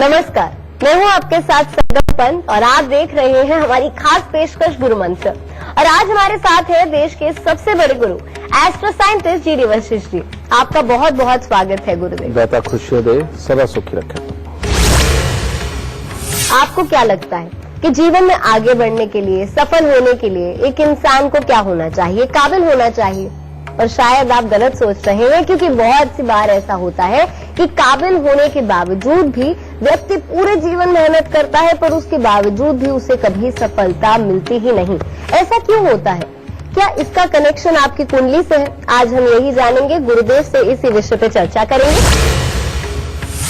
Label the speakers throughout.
Speaker 1: नमस्कार, मैं हूं आपके साथ सरगम पंत और आप देख रहे हैं हमारी खास पेशकश गुरु मंत्र। और आज हमारे साथ है देश के सबसे बड़े गुरु astro scientist G D Vashishtha ji. आपका बहुत बहुत स्वागत है गुरुदेव।
Speaker 2: दाता खुशियां दे, सदा सुखी रखे।
Speaker 1: आपको क्या लगता है कि जीवन में आगे बढ़ने के लिए, सफल होने के लिए एक इंसान को क्या होना चाहिए, काबिल होना चाहिए? और शायद आप गलत सोच रहे हैं, क्योंकि बहुत सी बार ऐसा होता है कि काबिल होने के बावजूद भी व्यक्ति पूरे जीवन मेहनत करता है, पर उसके बावजूद भी उसे कभी सफलता मिलती ही नहीं। ऐसा क्यों होता है? क्या इसका कनेक्शन आपकी कुंडली से है? आज हम यही जानेंगे, गुरुदेव से इसी विषय पे चर्चा करेंगे।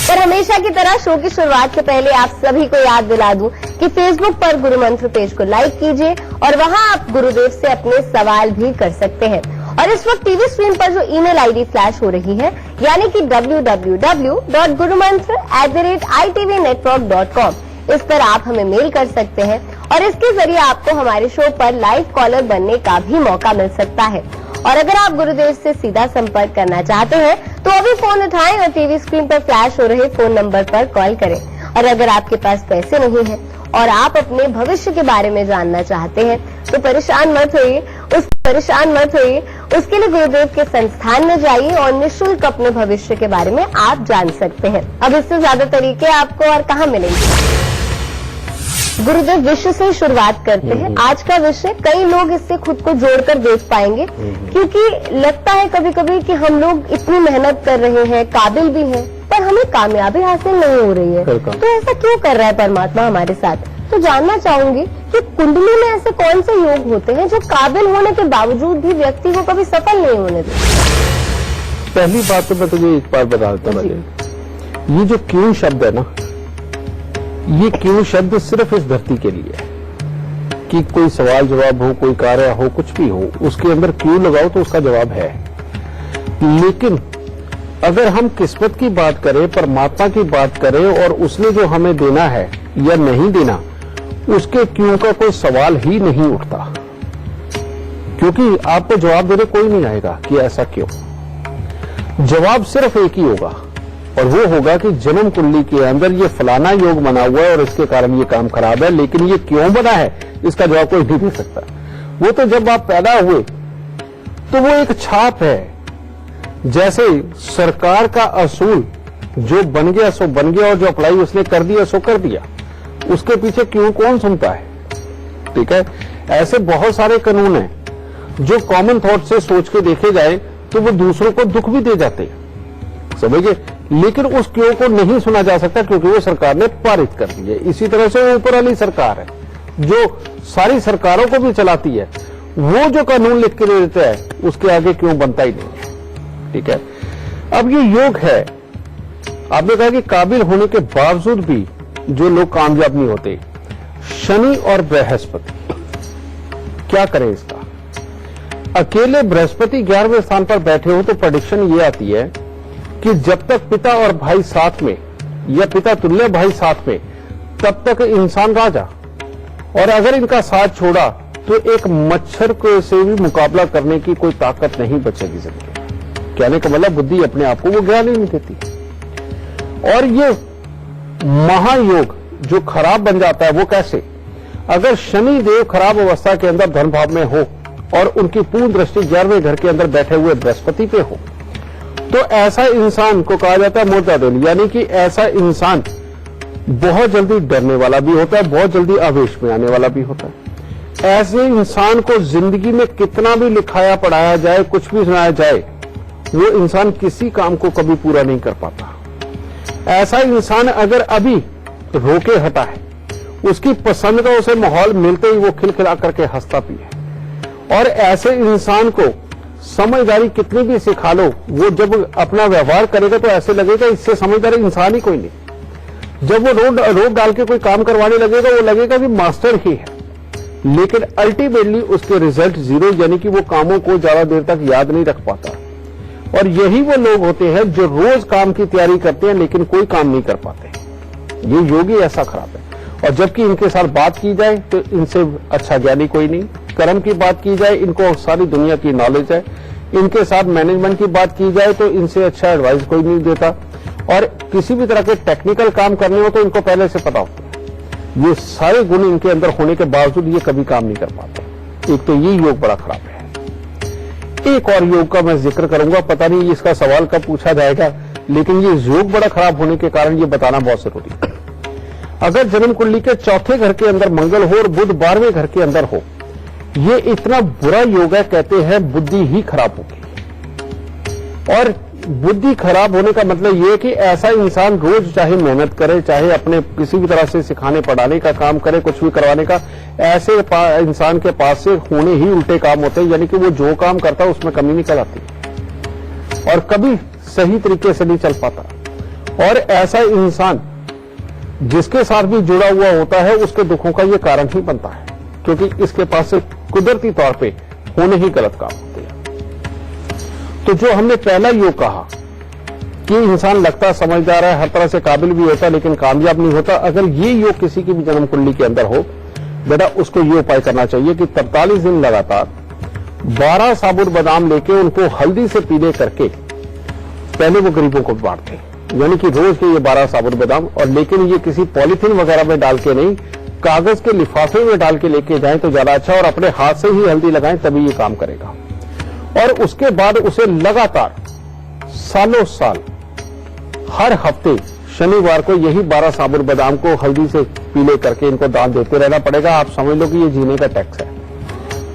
Speaker 1: पर हमेशा की तरह शो की शुरुआत से पहले आप सभी को याद दिला दूं कि फेसबुक पर गुरु मंत्र पेज को लाइक कीजिए और वहां आप गुरुदेव से अपने सवाल भी कर सकते हैं। और इस वक्त टीवी स्क्रीन पर जो ईमेल आईडी फ्लैश हो रही है, यानी कि www.gurumantra@itvnetwork.com, इस पर आप हमें मेल कर सकते हैं और इसके जरिए आपको हमारे शो पर लाइव कॉलर बनने का भी मौका मिल सकता है। और अगर आप गुरुदेव से सीधा संपर्क करना चाहते हैं तो अभी फोन उठाएं और टीवी स्क्रीन पर फ्लैश हो रहे फोन नंबर पर कॉल करें। और अगर आपके पास पैसे नहीं है और आप अपने भविष्य के बारे में जानना चाहते हैं तो परेशान मत होइए, उसके लिए गुरुदेव के संस्थान में जाइए और निःशुल्क अपने भविष्य के बारे में आप जान सकते हैं। अब इससे ज्यादा तरीके आपको और कहाँ मिलेंगे? गुरुदेव, विषय से शुरुआत करते हैं। आज का विषय, कई लोग इससे खुद को जोड़कर देख पाएंगे, क्योंकि लगता है कभी कभी कि हम लोग इतनी मेहनत कर रहे हैं, काबिल भी हैं, पर हमें कामयाबी हासिल नहीं हो रही है। तो ऐसा क्यों कर रहा है परमात्मा हमारे साथ? तो जानना चाहूंगी कि कुंडली में ऐसे कौन से योग होते हैं जो काबिल होने के बावजूद भी व्यक्ति को कभी सफल नहीं होने देते?
Speaker 2: पहली बात तो मैं तुझे एक बार बता देता हूँ, ये जो क्यों शब्द है ना, ये क्यों शब्द सिर्फ इस धरती के लिए है कि कोई सवाल जवाब हो, कोई कार्य हो, कुछ भी हो, उसके अंदर क्यों लगाओ तो उसका जवाब है। लेकिन अगर हम किस्मत की बात करें, परमात्मा की बात करें और उसने जो हमें देना है या नहीं देना, उसके क्यों का कोई सवाल ही नहीं उठता, क्योंकि आपको जवाब देने कोई नहीं आएगा कि ऐसा क्यों। जवाब सिर्फ एक ही होगा और वो होगा कि जन्म कुंडली के अंदर ये फलाना योग बना हुआ है और इसके कारण ये काम खराब है, लेकिन ये क्यों बना है इसका जवाब कोई नहीं दे सकता। वो तो जब आप पैदा हुए तो वो एक छाप है। जैसे सरकार का असूल जो बन गया सो बन गया और जो अप्लाई उसने कर दिया सो कर दिया, उसके पीछे क्यों कौन सुनता है? ठीक है, ऐसे बहुत सारे कानून हैं जो कॉमन थॉट से सोच के देखे जाए तो वो दूसरों को दुख भी दे जाते हैं, समझिए, लेकिन उस क्यों को नहीं सुना जा सकता क्योंकि वो सरकार ने पारित कर दी है। इसी तरह से ऊपर वाली सरकार है जो सारी सरकारों को भी चलाती है, वो जो कानून लिख के दे देता है उसके आगे क्यों बनता ही नहीं है। ठीक है, अब ये योग है। आपने कहा कि काबिल होने के बावजूद भी जो लोग कामयाब नहीं होते, शनि और बृहस्पति, क्या करें इसका? अकेले बृहस्पति 11वें स्थान पर बैठे हो तो प्रेडिक्शन ये आती है कि जब तक पिता और भाई साथ में या पिता तुल्य भाई साथ में, तब तक इंसान राजा, और अगर इनका साथ छोड़ा तो एक मच्छर को से भी मुकाबला करने की कोई ताकत नहीं बचेगी जिंदगी। कहने का मतलब बुद्धि अपने आप को वो ज्ञान ही नहीं देती। और ये महायोग जो खराब बन जाता है वो कैसे? अगर शनि देव खराब अवस्था के अंदर धन भाव में हो और उनकी पूर्ण दृष्टि 11वें घर के अंदर बैठे हुए बृहस्पति पे हो, तो ऐसा इंसान को कहा जाता है मोटा दिल, यानी कि ऐसा इंसान बहुत जल्दी डरने वाला भी होता है, बहुत जल्दी आवेश में आने वाला भी होता है। ऐसे इंसान को जिंदगी में कितना भी लिखाया पढ़ाया जाए, कुछ भी सुनाया जाए, वो इंसान किसी काम को कभी पूरा नहीं कर पाता। ऐसा इंसान अगर अभी रोके हटा है, उसकी पसंद का उसे माहौल मिलते ही वो खिलखिला करके हंसता भी है। और ऐसे इंसान को समझदारी कितनी भी सिखा लो, वो जब अपना व्यवहार करेगा तो ऐसे लगेगा इससे समझदार इंसान ही कोई नहीं। जब वो रोड डाल के कोई काम करवाने लगेगा, वो लगेगा कि मास्टर ही है, लेकिन अल्टीमेटली उसके रिजल्ट जीरो, यानी कि वो कामों को ज्यादा देर तक याद नहीं रख पाता। और यही वो लोग होते हैं जो रोज काम की तैयारी करते हैं लेकिन कोई काम नहीं कर पाते। ये योगी ऐसा खराब है। और जबकि इनके साथ बात की जाए तो इनसे अच्छा ज्ञानी कोई नहीं। कर्म की बात की जाए, इनको सारी दुनिया की नॉलेज है। इनके साथ मैनेजमेंट की बात की जाए तो इनसे अच्छा एडवाइस कोई नहीं देता। और किसी भी तरह के टेक्निकल काम करने हो तो इनको पहले से पता होता है। ये सारे गुण इनके अंदर होने के बावजूद ये कभी काम नहीं कर पाते। एक तो ये योग बड़ा खराब है। एक और योग का मैं जिक्र करूंगा, पता नहीं इसका सवाल कब पूछा जाएगा, लेकिन ये योग बड़ा खराब होने के कारण ये बताना बहुत जरूरी है। अगर जन्म कुंडली के चौथे घर के अंदर मंगल हो और बुध 12वें घर के अंदर हो, ये इतना बुरा योग है, कहते हैं बुद्धि ही खराब होगी। और बुद्धि खराब होने का मतलब ये है कि ऐसा इंसान रोज चाहे मेहनत करे, चाहे अपने किसी भी तरह से सिखाने पढ़ाने का काम करे, कुछ भी करवाने का, ऐसे इंसान के पास से होने ही उल्टे काम होते हैं। यानी कि वो जो काम करता है उसमें कमी निकल आती है और कभी सही तरीके से नहीं चल पाता। और ऐसा इंसान जिसके साथ भी जुड़ा हुआ होता है उसके दुखों का ये कारण ही बनता है, क्योंकि इसके पास से कुदरती तौर पे होने ही गलत काम होते हैं। तो जो हमने पहला योग कहा कि इंसान लगता समझदार है, हर तरह से काबिल भी होता है, लेकिन कामयाब नहीं होता, अगर ये योग किसी की भी जन्म कुंडली के अंदर हो, बेटा उसको ये उपाय करना चाहिए कि 43 दिन लगातार 12 साबुत बादाम लेके उनको हल्दी से पीले करके पहले वो गरीबों को बांटते हैं। यानी कि रोज के ये 12 साबुत बादाम, और लेकिन ये किसी पॉलीथीन वगैरह में डाल के नहीं, कागज के लिफाफे में डाल के लेके जाएं तो ज्यादा अच्छा, और अपने हाथ से ही हल्दी लगाएं तभी ये काम करेगा। और उसके बाद उसे लगातार सालों साल हर हफ्ते शनिवार को यही 12 साबुत बादाम को हल्दी से पीले करके इनको दान देते रहना पड़ेगा। आप समझ लो कि ये जीने का टैक्स है,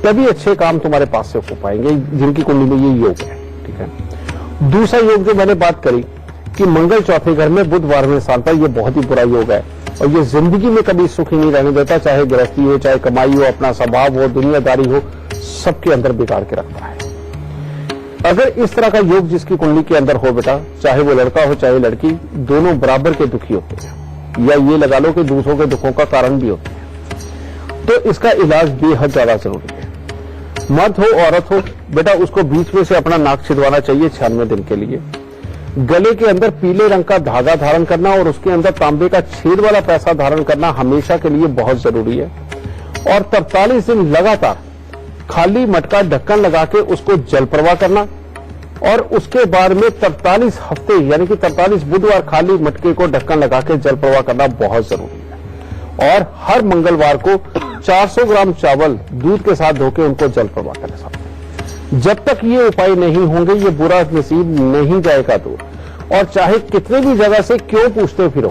Speaker 2: तभी अच्छे काम तुम्हारे पास से हो पाएंगे जिनकी कुंडली में ये योग है। ठीक है। दूसरा योग जो मैंने बात करी कि मंगल चौथे घर में बुध 12वें स्थान पर, यह बहुत ही बुरा योग है और ये जिंदगी में कभी सुखी नहीं रहने देता, चाहे गृहस्थी हो, चाहे कमाई हो, अपना स्वभाव हो, दुनियादारी हो, सबके अंदर बिगाड़ के रखता है। अगर इस तरह का योग जिसकी कुंडली के अंदर हो बेटा, चाहे वो लड़का हो चाहे लड़की, दोनों बराबर के दुखी होते हैं, या ये लगा लो कि दूसरों के दुखों का कारण भी होते हैं। तो इसका इलाज बेहद ज्यादा जरूरी है। मर्द हो औरत हो बेटा, उसको बीच में से अपना नाक छिदवाना चाहिए 96 दिन के लिए। गले के अंदर पीले रंग का धागा धारण करना और उसके अंदर तांबे का छेद वाला पैसा धारण करना हमेशा के लिए बहुत जरूरी है। और 43 दिन लगातार खाली मटका ढक्कन लगा के उसको जल प्रवाह करना, और उसके बाद में 43 हफ्ते यानी कि 43 बुधवार खाली मटके को ढक्कन लगा के जल प्रवाह करना बहुत जरूरी है। और हर मंगलवार को 400 ग्राम चावल दूध के साथ धोके उनको जल प्रवाह करना सकते। जब तक ये उपाय नहीं होंगे ये बुरा नसीब नहीं जाएगा दूर। और चाहे कितने भी जगह से क्यों पूछते फिरो,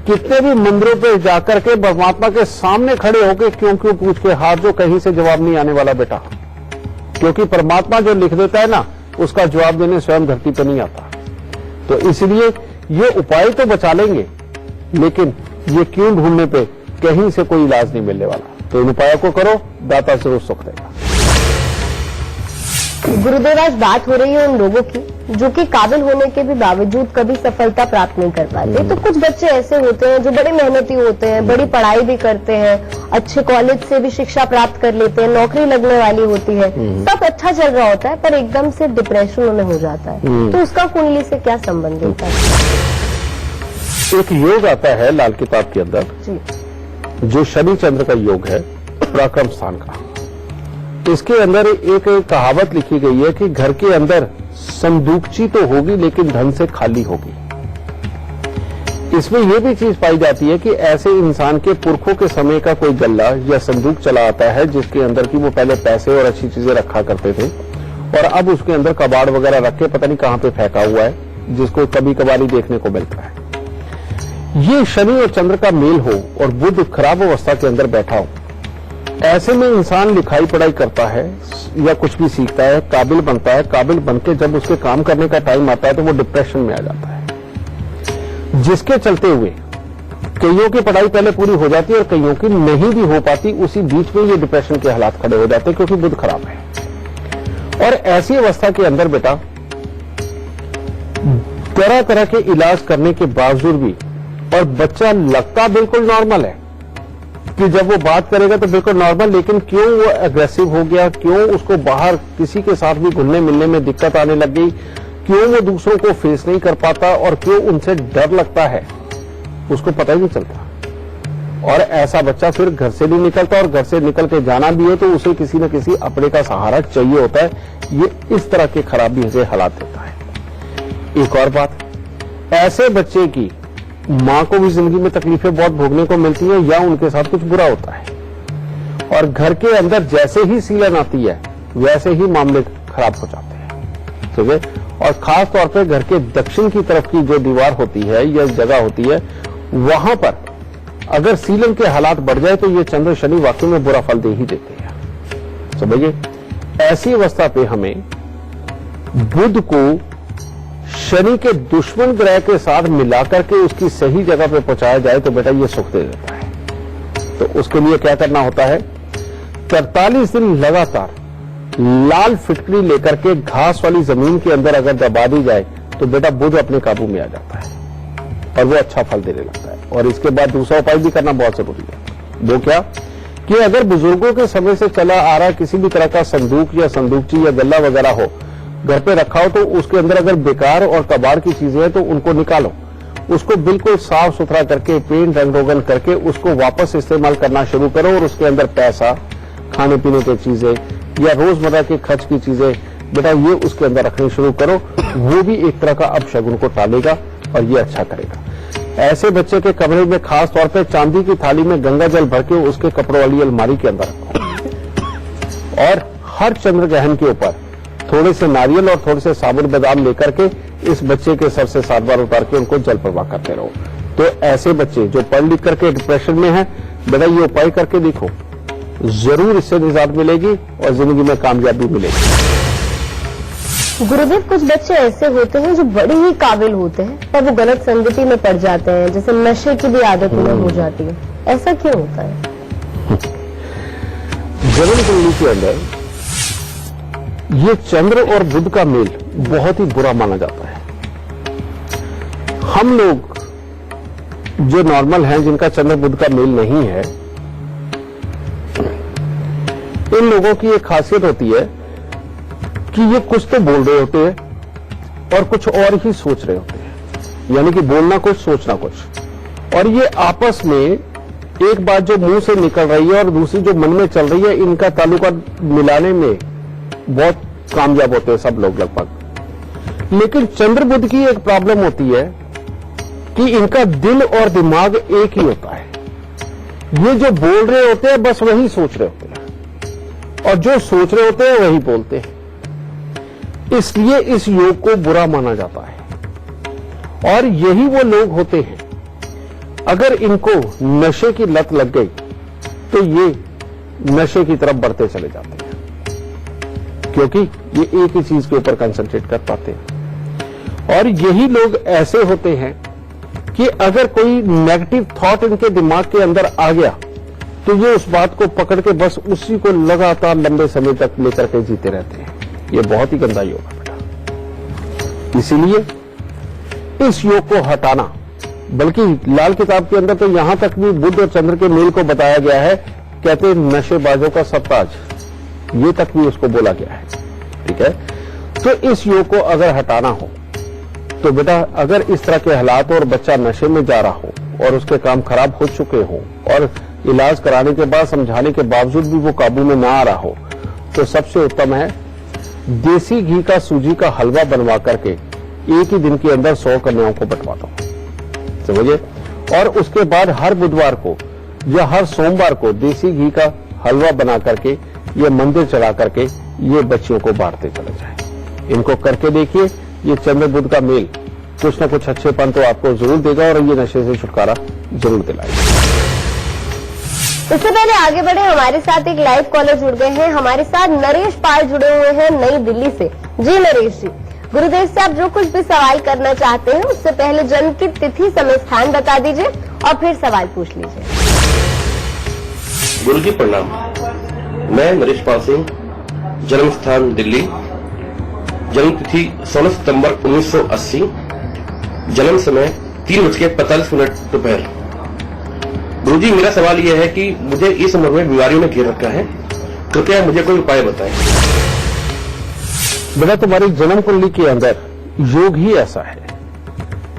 Speaker 2: कितने भी मंदिरों पे जाकर के परमात्मा के सामने खड़े होके क्यों पूछ के हाथ जो कहीं से जवाब नहीं आने वाला बेटा, क्योंकि परमात्मा जो लिख देता है ना उसका जवाब देने स्वयं धरती पर नहीं आता। तो इसलिए ये उपाय तो बचा लेंगे, लेकिन ये क्यों ढूंढने पे कहीं से कोई इलाज नहीं मिलने वाला। तो इन उपायों को करो, दाता जरूर सुख देगा।
Speaker 1: गुरुदेव, आज बात हो रही है उन लोगों की जो कि काबिल होने के भी बावजूद कभी सफलता प्राप्त नहीं कर पाते। तो कुछ बच्चे ऐसे होते हैं जो बड़े मेहनती होते हैं, बड़ी पढ़ाई भी करते हैं, अच्छे कॉलेज से भी शिक्षा प्राप्त कर लेते हैं, नौकरी लगने वाली होती है, सब अच्छा चल रहा होता है, पर एकदम से डिप्रेशन में हो जाता है। तो उसका कुंडली से क्या संबंध होता है?
Speaker 2: एक योग आता है लाल किताब के अंदर
Speaker 1: जी,
Speaker 2: जो शनि चंद्र का योग है, पराक्रम स्थान का। इसके अंदर एक कहावत लिखी गई है कि घर के अंदर संदूकची तो होगी लेकिन धन से खाली होगी। इसमें यह भी चीज पाई जाती है कि ऐसे इंसान के पुरखों के समय का कोई गल्ला या संदूक चला आता है जिसके अंदर की वो पहले पैसे और अच्छी चीजें रखा करते थे, और अब उसके अंदर कबाड़ वगैरह रख के पता नहीं कहां पे फेंका हुआ है, जिसको कभी कभार ही देखने को मिलता है। ये शनि और चंद्र का मेल हो और बुध खराब अवस्था के अंदर बैठा हो, ऐसे में इंसान लिखाई पढ़ाई करता है या कुछ भी सीखता है, काबिल बनता है, काबिल बनके जब उसके काम करने का टाइम आता है तो वो डिप्रेशन में आ जाता है, जिसके चलते हुए कईयों की पढ़ाई पहले पूरी हो जाती है और कईयों की नहीं भी हो पाती। उसी बीच में ये डिप्रेशन के हालात खड़े हो जाते हैं क्योंकि बुध खराब है। और ऐसी अवस्था के अंदर बेटा तरह तरह के इलाज करने के बावजूद भी, और बच्चा लगता बिल्कुल नॉर्मल है कि जब वो बात करेगा तो बिल्कुल नॉर्मल, लेकिन क्यों वो एग्रेसिव हो गया, क्यों उसको बाहर किसी के साथ भी घुलने मिलने में दिक्कत आने लग गई, क्यों वो दूसरों को फेस नहीं कर पाता और क्यों उनसे डर लगता है, उसको पता ही नहीं चलता। और ऐसा बच्चा फिर घर से नहीं निकलता, और घर से निकल के जाना भी है तो उसे किसी न किसी अपने का सहारा चाहिए होता है। ये इस तरह के खराबी से हालात देता है। एक और बात, ऐसे बच्चे की मां को भी जिंदगी में तकलीफें बहुत भोगने को मिलती हैं या उनके साथ कुछ बुरा होता है, और घर के अंदर जैसे ही सीलन आती है वैसे ही मामले खराब हो जाते हैं। ठीक है, और खास तौर पे घर के दक्षिण की तरफ की जो दीवार होती है या जगह होती है, वहां पर अगर सीलन के हालात बढ़ जाए तो ये चंद्र शनि वाकई में बुरा फल दे ही देते हैं। समझिए, ऐसी अवस्था पे हमें बुध को शनि के दुश्मन ग्रह के साथ मिलाकर के उसकी सही जगह पे पहुंचाया जाए तो बेटा ये सुख दे देता है। तो उसके लिए क्या करना होता है, 43 दिन लगातार लाल फिटकरी लेकर के घास वाली जमीन के अंदर अगर दबा दी जाए तो बेटा बुध अपने काबू में आ जाता है और वो अच्छा फल देने लगता है। और इसके बाद दूसरा उपाय भी करना बहुत जरूरी है। वो क्या कि अगर बुजुर्गों के समय से चला आ रहा किसी भी तरह का संदूक या संदूकची या गल्ला वगैरह हो, घर पे रखा हो, तो उसके अंदर अगर बेकार और कबाड़ की चीजें हैं तो उनको निकालो, उसको बिल्कुल साफ सुथरा करके पेंट रंग रोगन करके उसको वापस इस्तेमाल करना शुरू करो। और उसके अंदर पैसा, खाने पीने की चीजें या रोजमर्रा के खर्च की चीजें बेटा ये उसके अंदर रखनी शुरू करो। वो भी एक तरह का अपशगुन को टालेगा और ये अच्छा करेगा। ऐसे बच्चे के कमरे में खास तौर पे चांदी की थाली में गंगा जल भर के उसके कपड़ों वाली अलमारी के अंदर रखो और हर चंद्र ग्रहण के ऊपर थोड़े से नारियल और थोड़े से साबुत बादाम लेकर के इस बच्चे के सर से 7 बार उतार के उनको जल प्रवाह करते रहो। तो ऐसे बच्चे जो पढ़ लिख करके डिप्रेशन में हैं, बेटा ये उपाय करके देखो, जरूर इससे निजात मिलेगी और जिंदगी में कामयाबी मिलेगी।
Speaker 1: गुरुदेव, कुछ बच्चे ऐसे होते हैं जो बड़े ही काबिल होते हैं पर वो गलत संगति में पड़ जाते हैं, जैसे नशे की भी आदत उन्हें हो जाती है, ऐसा क्यों होता है?
Speaker 2: जन्म कुंडली के अंदर ये चंद्र और बुध का मेल बहुत ही बुरा माना जाता है। हम लोग जो नॉर्मल हैं, जिनका चंद्र बुध का मेल नहीं है, इन लोगों की एक खासियत होती है कि ये कुछ तो बोल रहे होते हैं और कुछ और ही सोच रहे होते हैं, यानी कि बोलना कुछ सोचना कुछ। और ये आपस में एक बात जो मुंह से निकल रही है और दूसरी जो मन में चल रही है, इनका ताल्लुका मिलाने में बहुत कामयाब होते हैं सब लोग लगभग। लेकिन चंद्र बुध की एक प्रॉब्लम होती है कि इनका दिल और दिमाग एक ही होता है। ये जो बोल रहे होते हैं बस वही सोच रहे होते हैं और जो सोच रहे होते हैं वही बोलते हैं। इसलिए इस योग को बुरा माना जाता है। और यही वो लोग होते हैं, अगर इनको नशे की लत लग गई तो ये नशे की तरफ बढ़ते चले जाते हैं, क्योंकि ये एक ही चीज के ऊपर कंसंट्रेट कर पाते हैं। और यही लोग ऐसे होते हैं कि अगर कोई नेगेटिव थॉट इनके दिमाग के अंदर आ गया तो ये उस बात को पकड़ के बस उसी को लगातार लंबे समय तक लेकर के जीते रहते हैं। ये बहुत ही गंदा योग है बेटा। इसीलिए इस योग को हटाना, बल्कि लाल किताब के अंदर तो यहां तक भी बुध और चंद्र के मेल को बताया गया है, कहते हैं नशेबाजों का सप्ताज, ये तक भी उसको बोला गया है। ठीक है, तो इस योग को अगर हटाना हो तो बेटा अगर इस तरह के हालात और बच्चा नशे में जा रहा हो और उसके काम खराब हो चुके हो और इलाज कराने के बाद समझाने के बावजूद भी वो काबू में ना आ रहा हो, तो सबसे उत्तम है देसी घी का सूजी का हलवा बनवा करके एक ही दिन के अंदर 100 कन्याओं को बंटवा दो, समझिए। और उसके बाद हर बुधवार को या हर सोमवार को देसी घी का हलवा बना करके ये मंदिर चढ़ा करके ये बच्चियों को बांटते चले जाए। इनको करके देखिए, ये चंद्र बुध का मेल कुछ न कुछ अच्छेपन तो आपको जरूर देगा और ये नशे से छुटकारा जरूर दिलाएगा।
Speaker 1: इससे पहले आगे बढ़े, हमारे साथ एक लाइव कॉलर जुड़ गए हैं। हमारे साथ नरेश पाल जुड़े हुए हैं नई दिल्ली से। जी नरेश जी, गुरुदेव से आप जो कुछ भी सवाल करना चाहते हैं उससे पहले जन्म की तिथि, समय, स्थान बता दीजिए और फिर सवाल पूछ लीजिए।
Speaker 3: गुरु जी प्रणाम। मैं नरेश पाल सिंह, जन्म स्थान दिल्ली, जन्म तिथि 16 सितंबर 1980, जन्म समय 3:45 दोपहर। गुरु जी, मेरा सवाल यह है कि मुझे इस उम्र में बीमारियों ने घेर रखा है, कृपया मुझे कोई उपाय बताएं।
Speaker 2: बेटा तुम्हारी जन्म कुंडली के अंदर योग ही ऐसा है।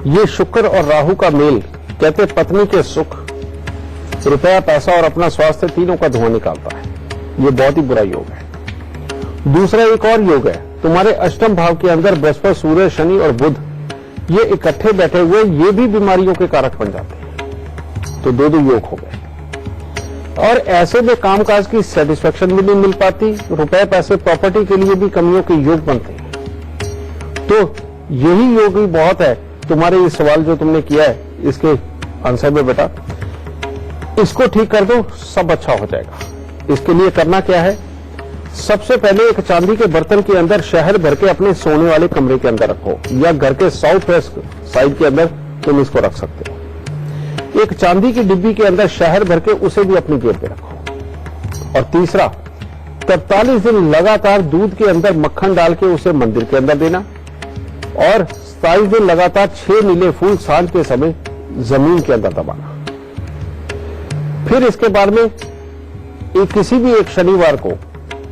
Speaker 2: ये शुक्र और राहु का मेल, कहते पत्नी के सुख, रुपया, पैसा और अपना स्वास्थ्य तीनों का धुआं निकालता है। ये बहुत ही बुरा योग है। दूसरा एक और योग है, तुम्हारे अष्टम भाव के अंदर बृहस्पति, सूर्य, शनि और बुध, ये इकट्ठे बैठे हुए ये भी बीमारियों के कारक बन जाते हैं। तो दो योग हो गए। और ऐसे में कामकाज की सेटिस्फेक्शन भी नहीं मिल पाती, रुपए पैसे प्रॉपर्टी के लिए भी कमियों के योग बनते हैं। तो यही योग ही बहुत है। तुम्हारे ये सवाल जो तुमने किया है इसके आंसर में बेटा, इसको ठीक कर दो, सब अच्छा हो जाएगा। इसके लिए करना क्या है, सबसे पहले एक चांदी के बर्तन के अंदर शहद भर के अपने सोने वाले कमरे के अंदर रखो, या घर के साउथ वेस्ट साइड के अंदर तुम इसको रख सकते हो। एक चांदी की डिब्बी के अंदर शहद भर के उसे भी अपनी जेब पे रखो। और तीसरा, 43 दिन लगातार दूध के अंदर मक्खन डाल के उसे मंदिर के अंदर देना, और 27 दिन लगातार 6 नीले फूल सांझ के समय जमीन के अंदर दबाना। फिर इसके बाद में किसी भी एक शनिवार को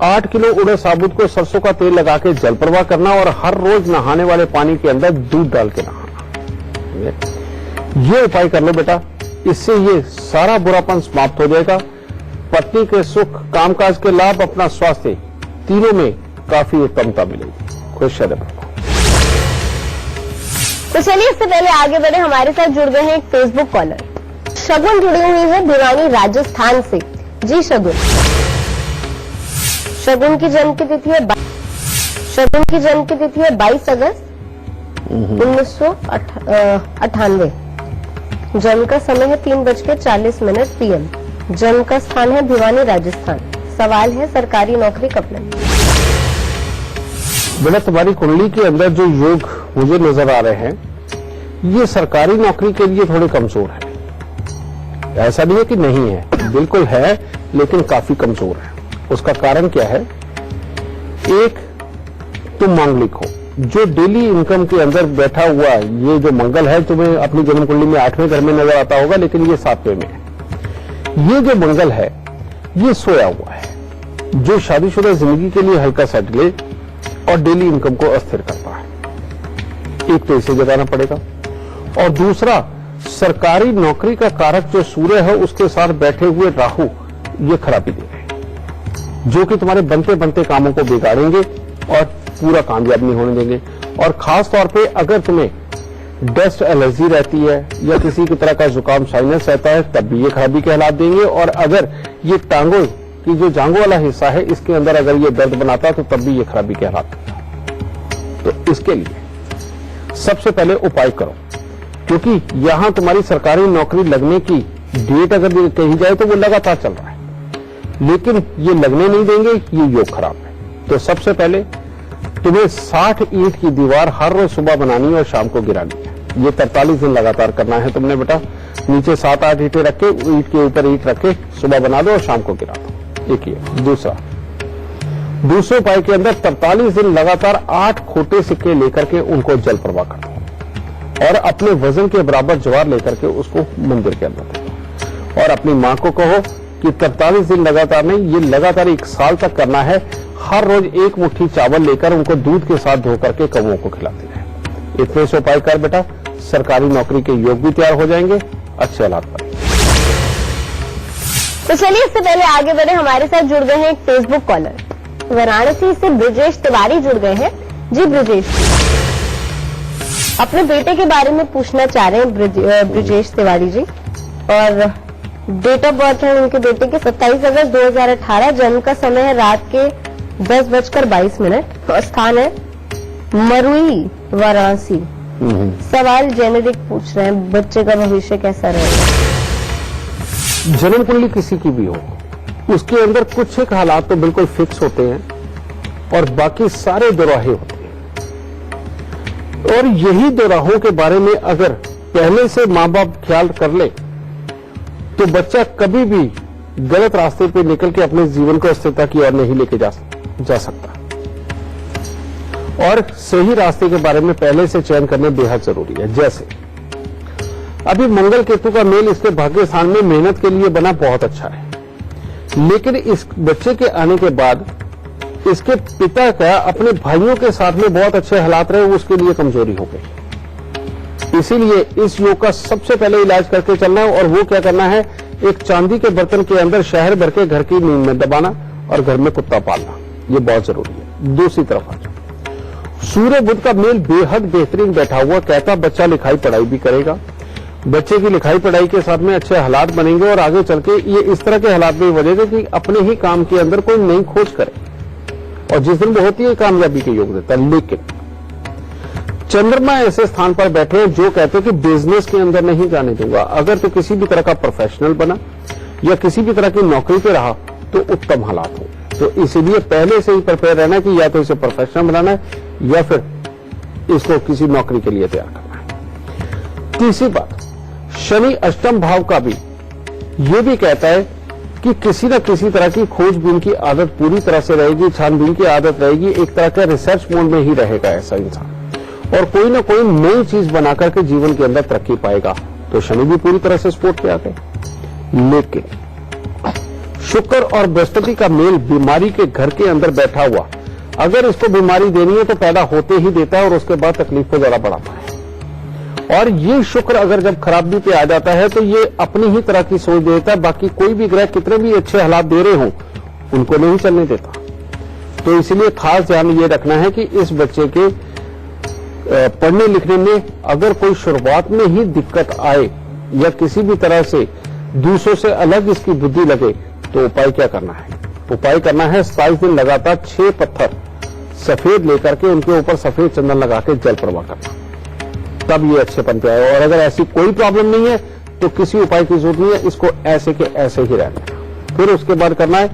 Speaker 2: 8 किलो उड़द साबुत को सरसों का तेल लगा के जल प्रवाह करना, और हर रोज नहाने वाले पानी के अंदर दूध डाल के नहाना। ये उपाय कर लो बेटा, इससे ये सारा बुरापन समाप्त हो जाएगा। पत्नी के सुख, कामकाज के लाभ, अपना स्वास्थ्य, तीनों में काफी उत्तमता मिलेगी। खुश रहे।
Speaker 1: तो चलिए इससे पहले आगे बढ़े, हमारे साथ जुड़ गए हैं एक फेसबुक कॉलर शगुन, जुड़ी हुई है भिवानी राजस्थान से। जी शगुन, शगुन की जन्म की तिथि है 22 अगस्त 1998। जन्म का समय है 3:40 PM। जन्म का स्थान है भिवानी राजस्थान। सवाल है सरकारी नौकरी कब लगी।
Speaker 2: बेटा तुम्हारी कुंडली के अंदर जो योग मुझे नजर आ रहे हैं, ये सरकारी नौकरी के लिए थोड़े कमजोर है। ऐसा नहीं है कि नहीं है, बिल्कुल है, लेकिन काफी कमजोर है। उसका कारण क्या है, एक तुम मांगलिक हो, जो डेली इनकम के अंदर बैठा हुआ ये जो मंगल है, तुम्हें अपनी जन्म कुंडली में 8वें घर में नजर आता होगा, लेकिन ये 7वें में है। ये जो मंगल है ये सोया हुआ है, जो शादीशुदा जिंदगी के लिए हल्का सा डिले और डेली इनकम को अस्थिर करता है। एक तो इसे जगाना पड़ेगा, और दूसरा सरकारी नौकरी का कारक जो सूर्य है उसके साथ बैठे हुए राहु ये खराबी दे रहे हैं, जो कि तुम्हारे बनते बनते कामों को बिगाड़ेंगे और पूरा कामयाब नहीं होने देंगे। और खास तौर पे अगर तुम्हें डस्ट एलर्जी रहती है या किसी की तरह का जुकाम साइनस रहता है, तब भी ये खराबी के हालात देंगे। और अगर ये टांगों की जो जांघों वाला हिस्सा है इसके अंदर अगर ये दर्द बनाता है तो तब भी ये खराबी के हालात देगा। तो इसके लिए सबसे पहले उपाय करो, क्योंकि यहां तुम्हारी सरकारी नौकरी लगने की डेट अगर कही जाए तो वो लगातार चल रहा है, लेकिन ये लगने नहीं देंगे, ये योग खराब है। तो सबसे पहले तुम्हें 60 ईंट की दीवार हर रोज सुबह बनानी और शाम को गिरानी है। ये 43 दिन लगातार करना है तुमने बेटा। नीचे 7-8 ईंटें रख के ईंट के ऊपर ईंट रख के सुबह बना दो और शाम को गिरा दो। एक ये। दूसरे उपाय के अंदर 43 दिन लगातार 8 खोटे सिक्के लेकर के उनको जल प्रवाह कर दो, और अपने वजन के बराबर ज्वार लेकर के उसको मंदिर के अंदर दो। और अपनी मां को कहो कि 43 दिन लगातार नहीं, ये लगातार 1 साल तक करना है। हर रोज 1 मुट्ठी चावल लेकर उनको दूध के साथ धो करके कौओं को खिलाती रहे। इतने से उपाय कर बेटा, सरकारी नौकरी के योग भी तैयार हो जाएंगे, अच्छे हालात पर।
Speaker 1: तो चलिए इससे पहले आगे बढ़े, हमारे साथ जुड़ गए हैं एक फेसबुक कॉलर वाराणसी से ब्रजेश तिवारी जुड़ गए हैं। जी ब्रजेश, अपने बेटे के बारे में पूछना चाह रहे हैं ब्रजेश तिवारी जी, और डेट ऑफ बर्थ है उनके बेटे के 27 अगस्त 2018। जन्म का समय है रात के 10:22 और स्थान है मरुई वाराणसी। सवाल जेनेरिक पूछ रहे हैं, बच्चे का भविष्य कैसा रहेगा।
Speaker 2: जन्म कुंडली किसी की भी हो, उसके अंदर कुछ एक हालात तो बिल्कुल फिक्स होते हैं और बाकी सारे दोराहे होते हैं। और यही दोराहों के बारे में अगर पहले से मां बाप ख्याल कर ले तो बच्चा कभी भी गलत रास्ते पे निकल के अपने जीवन को स्थिरता की ओर नहीं लेके जा सकता। और सही रास्ते के बारे में पहले से चयन करना बेहद जरूरी है। जैसे अभी मंगल केतु का मेल इसके भाग्य स्थान में मेहनत के लिए बना बहुत अच्छा है, लेकिन इस बच्चे के आने के बाद इसके पिता का अपने भाइयों के साथ में बहुत अच्छे हालात रहे, उसके लिए कमजोरी हो गई। इसीलिए इस योग का सबसे पहले इलाज करके चलना है, और वो क्या करना है, एक चांदी के बर्तन के अंदर शहद भर के घर की नींद में दबाना और घर में कुत्ता पालना, ये बहुत जरूरी है। दूसरी तरफ आ जाओ, सूर्य बुध का मेल बेहद बेहतरीन बैठा हुआ, कहता बच्चा लिखाई पढ़ाई भी करेगा, बच्चे की लिखाई पढ़ाई के साथ में अच्छे हालात बनेंगे और आगे चल के ये इस तरह के हालात में बनेंगे कि अपने ही काम के अंदर कोई नई खोज करे और जिस दिन वो होती है कामयाबी के योग देता है। लेकिन चंद्रमा ऐसे स्थान पर बैठे हैं जो कहते हैं कि बिजनेस के अंदर नहीं जाने दूंगा। अगर तो किसी भी तरह का प्रोफेशनल बना या किसी भी तरह की नौकरी पे रहा तो उत्तम हालात हो। तो इसीलिए पहले से ही प्रिपेयर रहना है कि या तो इसे प्रोफेशनल बनाना है या फिर इसको किसी नौकरी के लिए तैयार करना है। तीसरी बात, शनि अष्टम भाव का भी ये भी कहता है कि किसी न किसी तरह की खोजबीन की आदत पूरी तरह से रहेगी, छानबीन की आदत रहेगी, एक तरह का रिसर्च मोड में ही रहेगा ऐसा इंसान और कोई ना कोई नई चीज बनाकर के जीवन के अंदर तरक्की पाएगा। तो शनि भी पूरी तरह से सपोर्ट पे आ गए। लेकिन शुक्र और बृहस्पति का मेल बीमारी के घर के अंदर बैठा हुआ, अगर इसको बीमारी देनी है तो पैदा होते ही देता है और उसके बाद तकलीफ को ज्यादा बढ़ाता है। और ये शुक्र अगर जब खराबी पे आ जाता है तो ये अपनी ही तरह की सोच देता है, बाकी कोई भी ग्रह कितने भी अच्छे हालात दे रहे हो उनको नहीं चलने देता। तो इसलिए खास ध्यान ये रखना है कि इस बच्चे के पढ़ने लिखने में अगर कोई शुरुआत में ही दिक्कत आए या किसी भी तरह से दूसरों से अलग इसकी बुद्धि लगे तो उपाय क्या करना है? उपाय करना है 27 दिन लगातार 6 पत्थर सफेद लेकर के उनके ऊपर सफेद चंदन लगा के जल प्रवाह करना, तब ये अच्छेपन पे आए। और अगर ऐसी कोई प्रॉब्लम नहीं है तो किसी उपाय की जरूरत नहीं है, इसको ऐसे के ऐसे ही रहना है। फिर उसके बाद करना है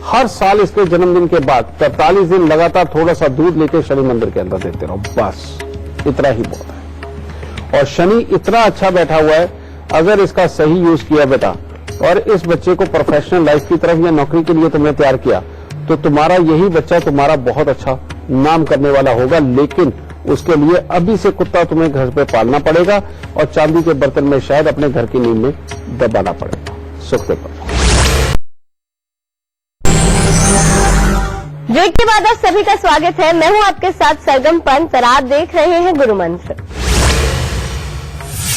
Speaker 2: हर साल इसके जन्मदिन के बाद 43 दिन लगातार थोड़ा सा दूध लेके शनि मंदिर के अंदर देते रहो, बस इतना ही बहुत है। और शनि इतना अच्छा बैठा हुआ है, अगर इसका सही यूज किया बेटा और इस बच्चे को प्रोफेशनल लाइफ की तरफ या नौकरी के लिए तुमने तैयार किया तो तुम्हारा यही बच्चा तुम्हारा बहुत अच्छा नाम करने वाला होगा। लेकिन उसके लिए अभी से कुत्ता तुम्हें घर पे पालना पड़ेगा और चांदी के बर्तन में शायद अपने घर की नींव में दबाना पड़ेगा। सुख पर
Speaker 1: ब्रेक के बाद आप सभी का स्वागत है। मैं हूं आपके साथ सरगम पंत और आप देख रहे हैं गुरु मंत्र।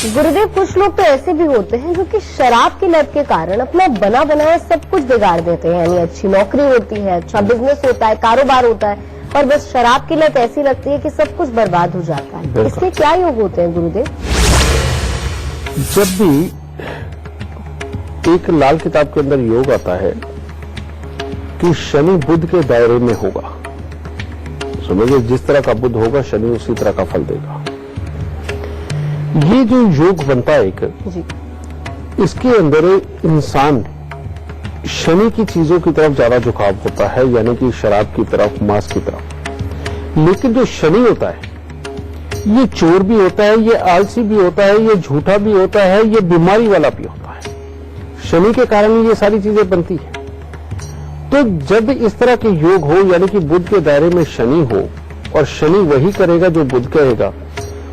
Speaker 1: गुरुदेव, कुछ लोग तो ऐसे भी होते हैं जो कि शराब की लत के कारण अपना बना बनाया सब कुछ बिगाड़ देते हैं। यानी अच्छी नौकरी होती है, अच्छा बिजनेस होता है, कारोबार होता है, पर बस शराब की लत ऐसी लगती है कि सब कुछ बर्बाद हो जाता है। इसके क्या योग होते हैं गुरुदेव?
Speaker 2: जब भी एक लाल किताब के अंदर योग आता है कि शनि बुध के दायरे में होगा, समझिए जिस तरह का बुध होगा शनि उसी तरह का फल देगा। ये जो योग बनता है एक
Speaker 1: जी,
Speaker 2: इसके अंदर इंसान शनि की चीजों की तरफ ज्यादा झुकाव होता है, यानी कि शराब की तरफ, मांस की तरफ। लेकिन जो शनि होता है ये चोर भी होता है, ये आलसी भी होता है, ये झूठा भी होता है, ये बीमारी वाला भी होता है। शनि के कारण ये सारी चीजें बनती है। तो जब इस तरह के योग हो, यानी कि बुध के दायरे में शनि हो और शनि वही करेगा जो बुध करेगा,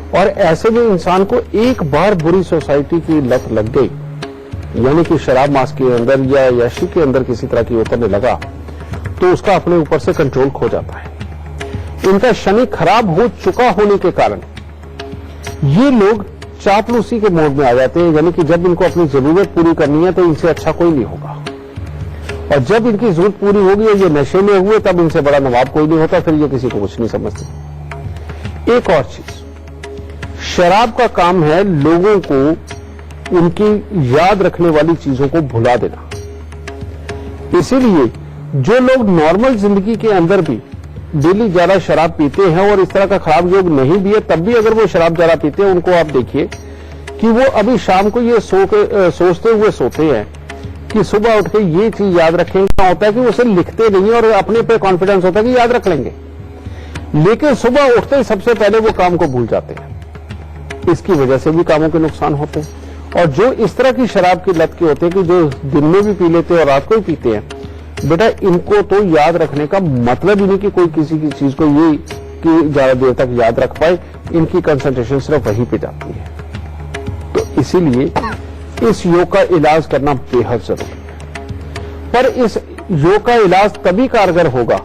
Speaker 2: और ऐसे में इंसान को एक बार बुरी सोसाइटी की लत लग गई, यानी कि शराब मांस के अंदर या यशी के अंदर किसी तरह की उतरने लगा, तो उसका अपने ऊपर से कंट्रोल खो जाता है। इनका शनि खराब हो चुका होने के कारण ये लोग चापलूसी के मोड में आ जाते हैं, यानी कि जब इनको अपनी जरूरत पूरी करनी है तो इनसे अच्छा कोई नहीं होगा, और जब इनकी जरूरत पूरी होगी और ये नशे में हुए तब इनसे बड़ा नवाब कोई नहीं होता, फिर ये किसी को कुछ नहीं समझते। एक और चीज, शराब का काम है लोगों को उनकी याद रखने वाली चीजों को भुला देना। इसीलिए जो लोग नॉर्मल जिंदगी के अंदर भी डेली ज्यादा शराब पीते हैं और इस तरह का खराब योग नहीं भी है तब भी अगर वो शराब ज्यादा पीते हैं, उनको आप देखिए कि वो अभी शाम को ये सोचते हुए सोते हैं कि सुबह उठ के ये चीज याद रखेंगे। होता है कि उसे लिखते नहीं और अपने पे कॉन्फिडेंस होता है कि याद रख लेंगे, लेकिन सुबह उठते ही सबसे पहले वो काम को भूल जाते हैं। इसकी वजह से भी कामों के नुकसान होते हैं। और जो इस तरह की शराब की लत के होते हैं कि जो दिन में भी पी लेते हैं और रात को भी पीते हैं, बेटा इनको तो याद रखने का मतलब ही नहीं कि कोई किसी की चीज को ये कि ज्यादा देर तक याद रख पाए। इनकी कंसंट्रेशन सिर्फ वहीं पे जाती है। तो इसीलिए इस योग का इलाज करना बेहद जरूरी है। पर इस योग का इलाज तभी कारगर होगा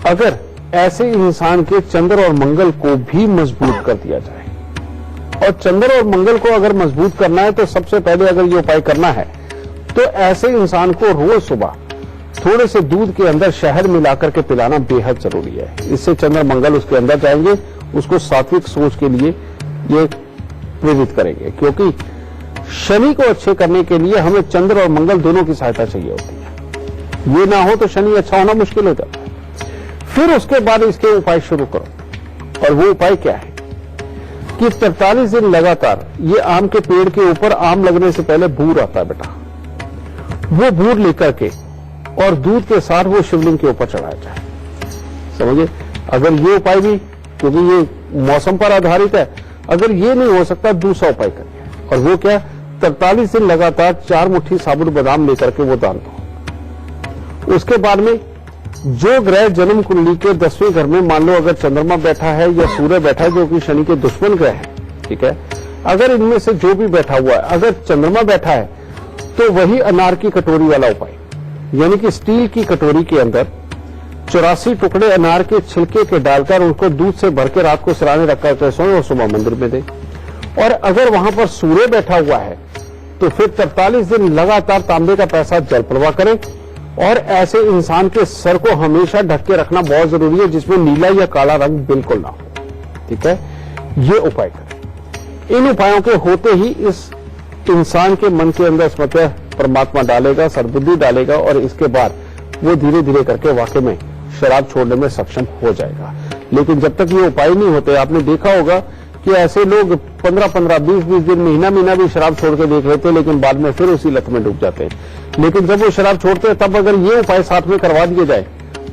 Speaker 2: अगर ऐसे इंसान के चंद्र और मंगल को भी मजबूत कर दिया जाए। और चंद्र और मंगल को अगर मजबूत करना है तो सबसे पहले अगर ये उपाय करना है तो ऐसे इंसान को रोज सुबह थोड़े से दूध के अंदर शहद मिलाकर के पिलाना बेहद जरूरी है। इससे चंद्र मंगल उसके अंदर जाएंगे, उसको सात्विक सोच के लिए ये प्रेरित करेंगे, क्योंकि शनि को अच्छे करने के लिए हमें चंद्र और मंगल दोनों की सहायता चाहिए होती है। ये ना हो तो शनि अच्छा होना मुश्किल हो जाता है। फिर उसके बाद इसके उपाय शुरू करो, और वो उपाय क्या है कि 43 दिन लगातार ये आम के पेड़ के ऊपर आम लगने से पहले बूर आता है बेटा, वो बूर लेकर के और दूध के साथ वो शिवलिंग के ऊपर चढ़ाया जाए। समझिए, अगर ये उपाय भी, क्योंकि ये मौसम पर आधारित है, अगर ये नहीं हो सकता दूसरा उपाय करिए, और वो क्या, 43 दिन लगातार 4 मुट्ठी साबुत बादाम लेकर के वो दान दो। उसके बाद में जो ग्रह जन्म कुंडली के 10वें घर में, मान लो अगर चंद्रमा बैठा है या सूर्य बैठा है, जो कि शनि के दुश्मन ग्रह है, ठीक है, अगर इनमें से जो भी बैठा हुआ है, अगर चंद्रमा बैठा है तो वही अनार की कटोरी वाला उपाय, यानी कि स्टील की कटोरी के अंदर 84 टुकड़े अनार के छिलके के डालकर उनको दूध से भर के रात को सिराने रखकर के सोएं और सुबह मंदिर में दें। और अगर वहां पर सूर्य बैठा हुआ है तो फिर 43 दिन लगातार तांबे का पैसा जल प्रवाह करें, और ऐसे इंसान के सर को हमेशा ढक के रखना बहुत जरूरी है, जिसमें नीला या काला रंग बिल्कुल ना हो। ठीक है, ये उपाय करें। इन उपायों के होते ही इस इंसान के मन के अंदर स्वतः परमात्मा डालेगा, सद्बुद्धि डालेगा, और इसके बाद वो धीरे धीरे करके वाकई में शराब छोड़ने में सक्षम हो जाएगा। लेकिन जब तक ये उपाय नहीं होते, आपने देखा होगा कि ऐसे लोग 15-15, 20-20 दिन, महीना भी शराब छोड़ के देख लेते हैं, लेकिन बाद में फिर उसी लत में डूब जाते हैं। लेकिन जब वो शराब छोड़ते हैं, तब अगर ये उपाय साथ में करवा दिए जाए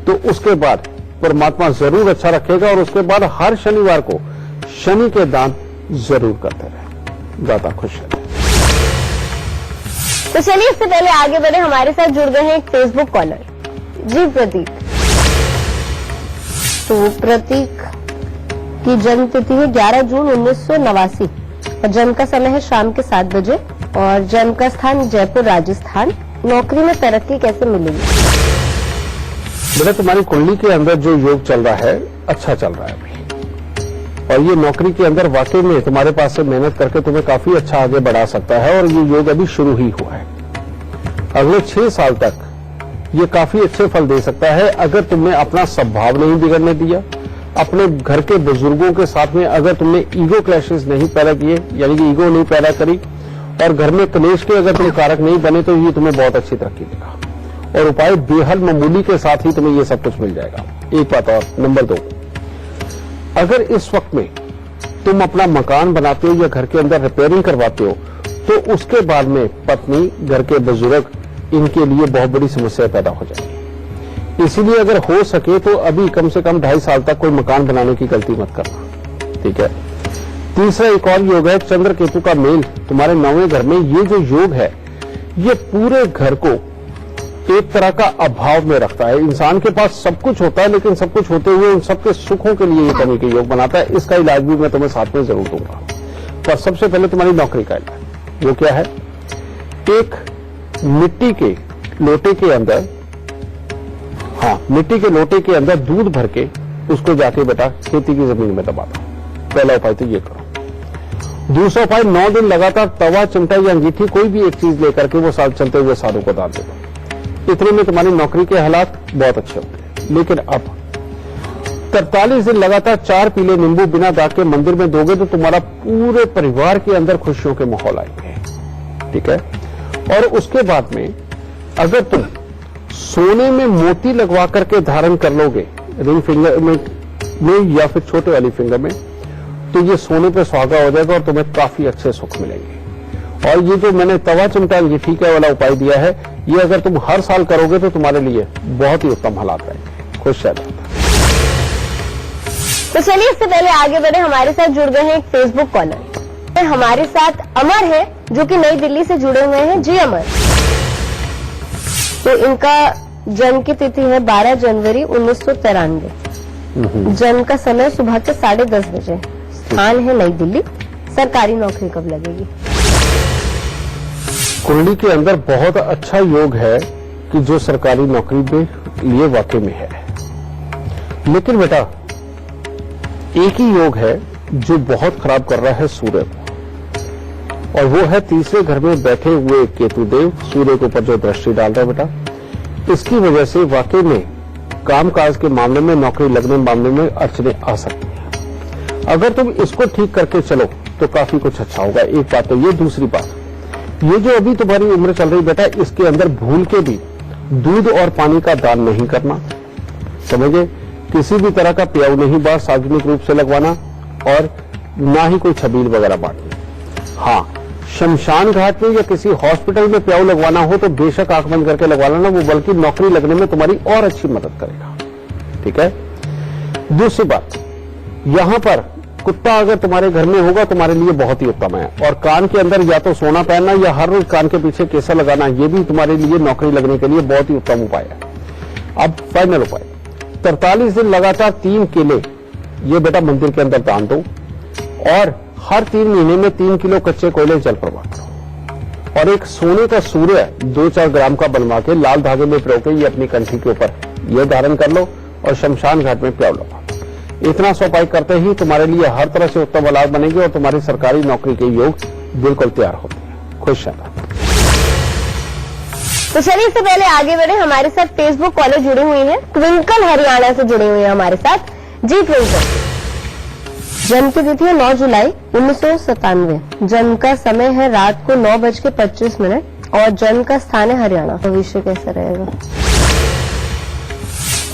Speaker 2: तो उसके बाद परमात्मा जरूर अच्छा रखेगा, और उसके बाद हर शनिवार को शनि के दान जरूर करते रहे। ज्यादा खुश रहे।
Speaker 1: तो चलिए, इससे पहले आगे बढ़े, हमारे साथ जुड़ गए हैं एक फेसबुक कॉलर। जी प्रतीक। तो प्रतीक की जन्म तिथि है 11 जून 1989 और जन्म का समय है शाम के 7 बजे, और जन्म का स्थान जयपुर, राजस्थान। नौकरी में तरक्की कैसे मिलेगी?
Speaker 2: बेटा, तुम्हारी कुंडली के अंदर जो योग चल रहा है, अच्छा चल रहा है अभी, और ये नौकरी के अंदर वाकई में तुम्हारे पास से मेहनत करके तुम्हें काफी अच्छा आगे बढ़ा सकता है, और ये योग अभी शुरू ही हुआ है। अगले 6 साल तक ये काफी अच्छे फल दे सकता है, अगर तुमने अपना स्वभाव नहीं बिगड़ने दिया, अपने घर के बुजुर्गों के साथ में अगर तुमने ईगो क्लैशेस नहीं पैदा किए, यानी कि ईगो नहीं पैदा करी, और घर में कलेश के अगर तुम कारक नहीं बने, तो ये तुम्हें बहुत अच्छी तरक्की देगा। और उपाय बेहद मामूली के साथ ही तुम्हें ये सब कुछ मिल जाएगा। एक बात और, नंबर 2, अगर इस वक्त में तुम अपना मकान बनाते हो या घर के अंदर रिपेयरिंग करवाते हो, तो उसके बाद में पत्नी, घर के बुजुर्ग, इनके लिए बहुत बड़ी समस्या पैदा हो जाएगी। इसीलिए अगर हो सके तो अभी कम से कम 2.5 साल तक कोई मकान बनाने की गलती मत करना। ठीक है। तीसरा एक और योग है, चंद्र केतु का मेल तुम्हारे 9वें घर में। ये जो योग है, ये पूरे घर को एक तरह का अभाव में रखता है। इंसान के पास सब कुछ होता है, लेकिन सब कुछ होते हुए उन सबके सुखों के लिए ये कमी के योग बनाता है। इसका इलाज भी मैं तुम्हें साथ में जरूर दूंगा। पर सबसे पहले तुम्हारी नौकरी का इलाज, वो क्या है, एक मिट्टी के लोटे के अंदर, मिट्टी के लोटे के अंदर दूध भर के उसको जाके बेटा खेती की जमीन में दबा दो। पहला उपाय तो ये करो। दूसरा उपाय, 9 दिन लगातार तवा, चिमटा या अंगीठी, कोई भी एक चीज लेकर के वो साथ चलते हुए साधु को दान दे दो। इतने में तुम्हारी नौकरी के हालात बहुत अच्छे होते हैं। लेकिन अब 43 दिन लगातार 4 पीले नींबू बिना दाग के मंदिर में दोगे तो तुम्हारा पूरे परिवार के अंदर खुशियों के माहौल आएंगे। ठीक है। और उसके बाद में अगर तुम सोने में मोती लगवा करके धारण कर लोगे, रिंग फिंगर में या फिर छोटे वाली फिंगर में, तो ये सोने पे सुहागा हो जाएगा और तुम्हें काफी अच्छे सुख मिलेंगे। और ये जो मैंने तवा, चिमटा, अंगीठी का वाला उपाय दिया है, ये अगर तुम हर साल करोगे तो तुम्हारे लिए बहुत ही उत्तम हालात रहेंगे। खुश रहना।
Speaker 1: तो चलिए, इससे पहले आगे बढ़े, हमारे साथ जुड़ गए हैं एक फेसबुक कॉलर। हमारे साथ अमर है, जो कि नई दिल्ली से जुड़े हुए हैं। जी अमर। तो इनका जन्म की तिथि है 12 जनवरी 1993। जन्म का समय सुबह के 10:30 बजे। स्थान है नई दिल्ली। सरकारी नौकरी कब लगेगी?
Speaker 2: कुंडली के अंदर बहुत अच्छा योग है कि जो सरकारी नौकरी के लिए वाकई में है। लेकिन बेटा, एक ही योग है जो बहुत खराब कर रहा है सूर्य को, और वो है तीसरे घर में बैठे हुए केतु देव, सूर्य के ऊपर जो दृष्टि डाल रहा है बेटा। इसकी वजह से वाकई में कामकाज के मामले में, नौकरी लगने मामले में अड़चने आ सकती है। अगर तुम इसको ठीक करके चलो तो काफी कुछ अच्छा होगा। एक बात तो ये। दूसरी बात, ये जो अभी तुम्हारी उम्र चल रही बेटा, इसके अंदर भूल के भी दूध और पानी का दान नहीं करना, समझे? किसी भी तरह का प्याऊ नहीं बाहर सार्वजनिक रूप से लगवाना, और ना ही कोई छबील वगैरह बांटनी। हाँ, शमशान घाट में या किसी हॉस्पिटल में प्याऊ लगवाना हो तो बेशक आंख बंद करके लगवा लेना, वो बल्कि नौकरी लगने में तुम्हारी और अच्छी मदद करेगा। ठीक है। दूसरी बात, यहां पर कुत्ता अगर तुम्हारे घर में होगा तुम्हारे लिए बहुत ही उत्तम है। और कान के अंदर या तो सोना पहनना या हर रोज कान के पीछे केसर लगाना, ये भी तुम्हारे लिए नौकरी लगने के लिए बहुत ही उत्तम उपाय है। अब फाइनल उपाय, 43 दिन लगातार 3 केले ये बेटा मंदिर के अंदर दान दो, और हर 3 महीने में 3 किलो कच्चे कोयले जल प्रवाह करो, और एक सोने का सूर्य 2-4 ग्राम का बनवा के लाल धागे में पिरो के ये अपनी कंठी के ऊपर ये धारण कर लो, और शमशान घाट में प्याऊ लगा। इतना सा उपाय करते ही तुम्हारे लिए हर तरह से उत्तम औलाद बनेगी, और तुम्हारी सरकारी नौकरी के योग बिल्कुल तैयार होते हैं। खुश रहना।
Speaker 1: तो चलिए, इससे पहले आगे बढ़े, हमारे साथ फेसबुक कॉलर जुड़ी हुई है, ट्विंकल हरियाणा से जुड़ी हुई है हमारे साथ। जी ट्विंकल, जन्म की तिथि है 9 जुलाई 1997, जन्म का समय है रात को 9:25, और जन्म का स्थान है हरियाणा। भविष्य कैसा रहेगा?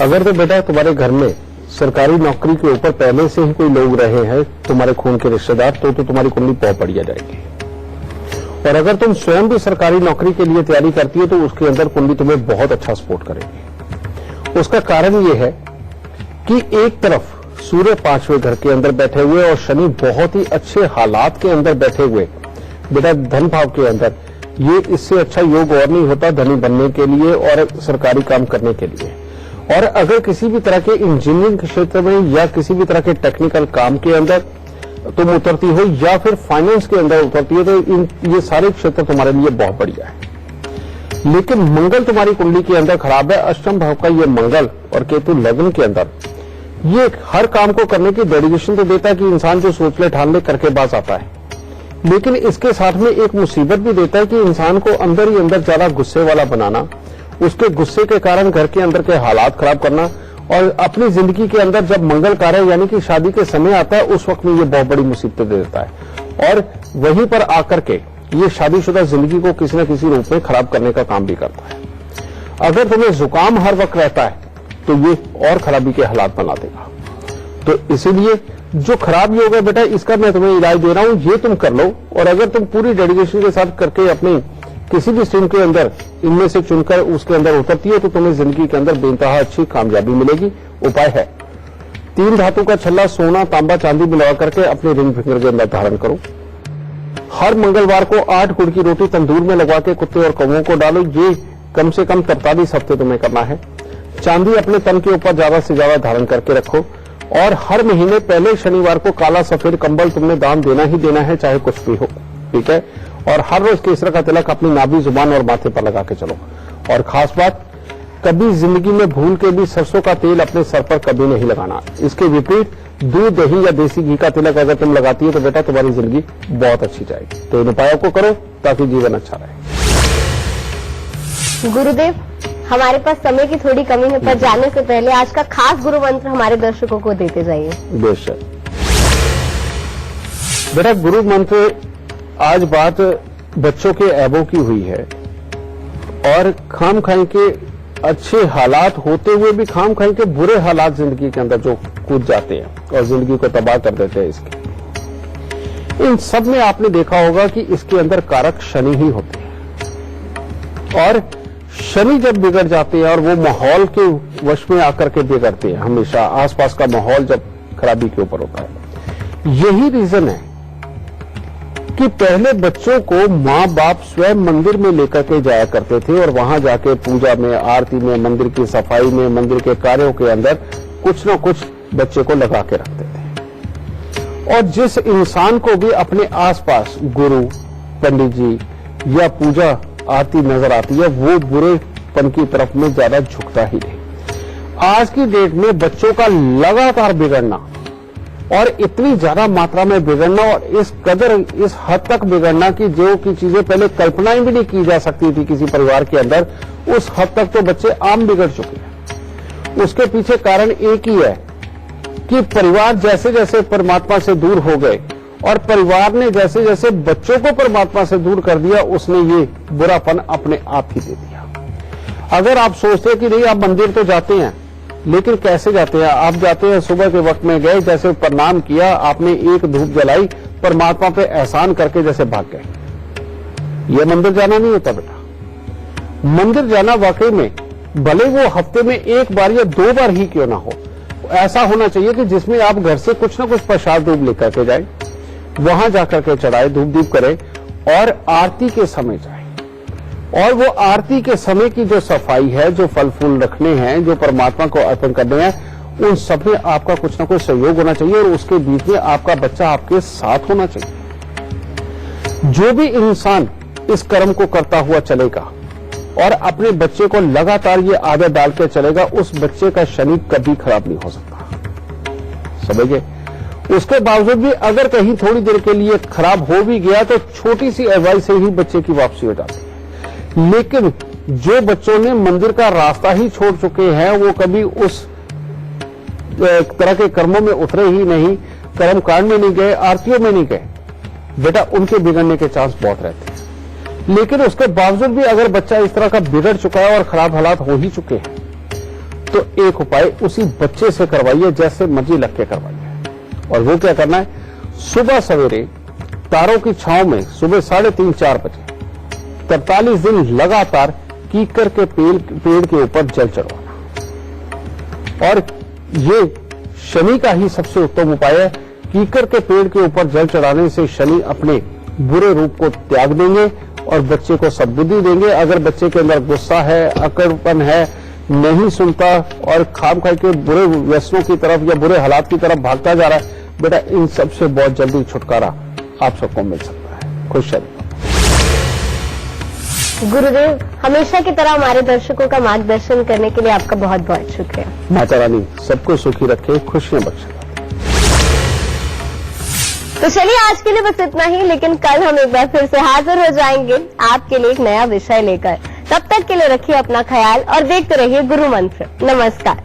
Speaker 2: अगर तो बेटा तुम्हारे घर में सरकारी नौकरी के ऊपर पहले से ही कोई लोग रहे हैं, तुम्हारे खून के रिश्तेदार, तो तुम्हारी कुंडली बहुत बढ़िया जाएगी। और अगर तुम स्वयं भी सरकारी नौकरी के लिए तैयारी करती हो तो उसके अंदर कुंडली तुम्हें बहुत अच्छा सपोर्ट करेगी। उसका कारण ये है कि एक तरफ सूर्य 5वें घर के अंदर बैठे हुए और शनि बहुत ही अच्छे हालात के अंदर बैठे हुए बेटा धन भाव के अंदर, ये इससे अच्छा योग और नहीं होता धनी बनने के लिए और सरकारी काम करने के लिए। और अगर किसी भी तरह के इंजीनियरिंग के क्षेत्र में या किसी भी तरह के टेक्निकल काम के अंदर तुम उतरती हो या फिर फाइनेंस के अंदर उतरती हो, तो ये सारे क्षेत्र तुम्हारे लिए बहुत बढ़िया है। लेकिन मंगल तुम्हारी कुंडली के अंदर खराब है। अष्टम भाव का ये मंगल और केतु लग्न के अंदर, ये हर काम को करने की डेडिकेशन तो देता है कि इंसान जो सोच ले ठान ले करके बाज आता है, लेकिन इसके साथ में एक मुसीबत भी देता है कि इंसान को अंदर ही अंदर ज्यादा गुस्से वाला बनाना, उसके गुस्से के कारण घर के अंदर के हालात खराब करना, और अपनी जिंदगी के अंदर जब मंगल कार्य यानी कि शादी के समय आता है उस वक्त में ये बहुत बड़ी मुसीबतें दे देता है, और वहीं पर आकर के ये शादीशुदा जिंदगी को किसी न किसी रूप में खराब करने का काम भी करता है। अगर तुम्हें जुकाम हर वक्त रहता है तो ये और खराबी के हालात बना देगा। तो इसीलिए जो खराब योग है बेटा, इसका मैं तुम्हें इलाज दे रहा हूं, ये तुम कर लो। और अगर तुम पूरी डेडिकेशन के साथ करके अपनी किसी भी स्ट्रीम के अंदर इनमें से चुनकर उसके अंदर उतरती है तो तुम्हें जिंदगी के अंदर बेइंतहा अच्छी कामयाबी मिलेगी। उपाय है, 3 धातु का छल्ला सोना, तांबा, चांदी मिला करके अपने रिंग फिंगर के अंदर धारण करो। हर मंगलवार को 8 गुड़ की रोटी तंदूर में लगा के कुत्ते और कौवों को डालो। ये कम से कम 43 हफ्ते तुम्हें करना है। चांदी अपने तन के ऊपर ज्यादा से ज्यादा धारण करके रखो, और हर महीने पहले शनिवार को काला सफेद कंबल तुमने दान देना ही देना है, चाहे कुछ भी हो। ठीक है। और हर रोज केसर का तिलक अपनी नाभि, जुबान और माथे पर लगा के चलो। और खास बात, कभी जिंदगी में भूल के भी सरसों का तेल अपने सर पर कभी नहीं लगाना। इसके विपरीत दूध, दही या देसी घी का तिलक अगर तुम लगाती हो तो बेटा तुम्हारी जिंदगी बहुत अच्छी जाएगी। तो इन उपायों को करो ताकि जीवन अच्छा रहे।
Speaker 1: गुरुदेव, हमारे पास समय की थोड़ी कमी है, पर जाने से पहले आज का खास गुरु मंत्र हमारे दर्शकों को देते जाइए।
Speaker 2: बेशक बेटा, गुरु मंत्र, आज बात बच्चों के ऐबों की हुई है, और खाम खाई के अच्छे हालात होते हुए भी खाम खाई के बुरे हालात जिंदगी के अंदर जो कूद जाते हैं और जिंदगी को तबाह कर देते हैं, इसके इन सब में आपने देखा होगा कि इसके अंदर कारक शनि ही होते हैं। और शनि जब बिगड़ जाते हैं और वो माहौल के वश में आकर के बिगड़ते हैं, हमेशा आसपास का माहौल जब खराबी के ऊपर होता है। यही रीजन है कि पहले बच्चों को माँ बाप स्वयं मंदिर में लेकर के जाया करते थे, और वहां जाके पूजा में, आरती में, मंदिर की सफाई में, मंदिर के कार्यों के अंदर कुछ न कुछ बच्चे को लगा के रखते थे। और जिस इंसान को भी अपने आसपास गुरु, पंडित जी या पूजा आरती नजर आती है, वो बुरेपन की तरफ में ज्यादा झुकता ही नहीं। आज की डेट में बच्चों का लगातार बिगड़ना, और इतनी ज्यादा मात्रा में बिगड़ना, और इस कदर, इस हद तक बिगड़ना कि जो की चीजें पहले कल्पनाएं भी नहीं की जा सकती थी किसी परिवार के अंदर, उस हद तक तो बच्चे आम बिगड़ चुके हैं। उसके पीछे कारण एक ही है कि परिवार जैसे जैसे परमात्मा से दूर हो गए और परिवार ने जैसे जैसे बच्चों को परमात्मा से दूर कर दिया, उसने ये बुरापन अपने आप ही दे दिया। अगर आप सोचते हैं कि नहीं आप मंदिर तो जाते हैं, लेकिन कैसे जाते हैं? आप जाते हैं सुबह के वक्त में गए, जैसे प्रणाम किया, आपने एक धूप जलाई, परमात्मा पे एहसान करके जैसे भाग गए। यह मंदिर जाना नहीं होता बेटा। मंदिर जाना वाकई में भले वो हफ्ते में एक बार या 2 बार ही क्यों ना हो, ऐसा होना चाहिए कि जिसमें आप घर से कुछ ना कुछ प्रसाद धूप लेकर के जाए, वहां जाकर के चढ़ाए, धूप दीप करें और आरती के समय जाए। और वो आरती के समय की जो सफाई है, जो फल फूल रखने हैं, जो परमात्मा को अर्पण करने हैं, उन सब में आपका कुछ ना कुछ सहयोग होना चाहिए और उसके बीच में आपका बच्चा आपके साथ होना चाहिए। जो भी इंसान इस कर्म को करता हुआ चलेगा और अपने बच्चे को लगातार ये आदत डाल के चलेगा, उस बच्चे का शनि कभी खराब नहीं हो सकता। समझिए? उसके बावजूद भी अगर कहीं थोड़ी देर के लिए खराब हो भी गया तो छोटी सी एडवाइस से ही बच्चे की वापसी हो जाती है। लेकिन जो बच्चों ने मंदिर का रास्ता ही छोड़ चुके हैं, वो कभी उस तरह के कर्मों में उतरे ही नहीं, कर्म कांड में नहीं गए, आरतियों में नहीं गए, बेटा उनके बिगड़ने के चांस बहुत रहते हैं। लेकिन उसके बावजूद भी अगर बच्चा इस तरह का बिगड़ चुका है और खराब हालात हो ही चुके हैं, तो एक उपाय उसी बच्चे से करवाइए, जैसे मर्जी लग के करवाइए। और वो क्या करना है? सुबह सवेरे तारों की छांव में सुबह 3:30-4 बजे 43 दिन लगातार कीकर के पेड़ के ऊपर जल चढ़वाना। और ये शनि का ही सबसे उत्तम उपाय है। कीकर के पेड़ के ऊपर जल चढ़ाने से शनि अपने बुरे रूप को त्याग देंगे और बच्चे को सद्बुद्धि देंगे। अगर बच्चे के अंदर गुस्सा है, अकड़पन है, नहीं सुनता और खाम खा के बुरे व्यसनों की तरफ या बुरे हालात की तरफ भागता जा रहा है, बेटा इन सबसे बहुत जल्दी छुटकारा आप सबको मिल सकता है। खुश रहिए।
Speaker 1: गुरुदेव, हमेशा की तरह हमारे दर्शकों का मार्गदर्शन करने के लिए आपका बहुत बहुत शुक्रिया।
Speaker 2: माता रानी सबको सुखी रखे, खुशियां बख्शे।
Speaker 1: तो चलिए आज के लिए बस इतना ही, लेकिन कल हम एक बार फिर से हाजिर हो जाएंगे आपके लिए एक नया विषय लेकर। तब तक के लिए रखिए अपना ख्याल और देखते रहिए गुरु मंत्र। नमस्कार।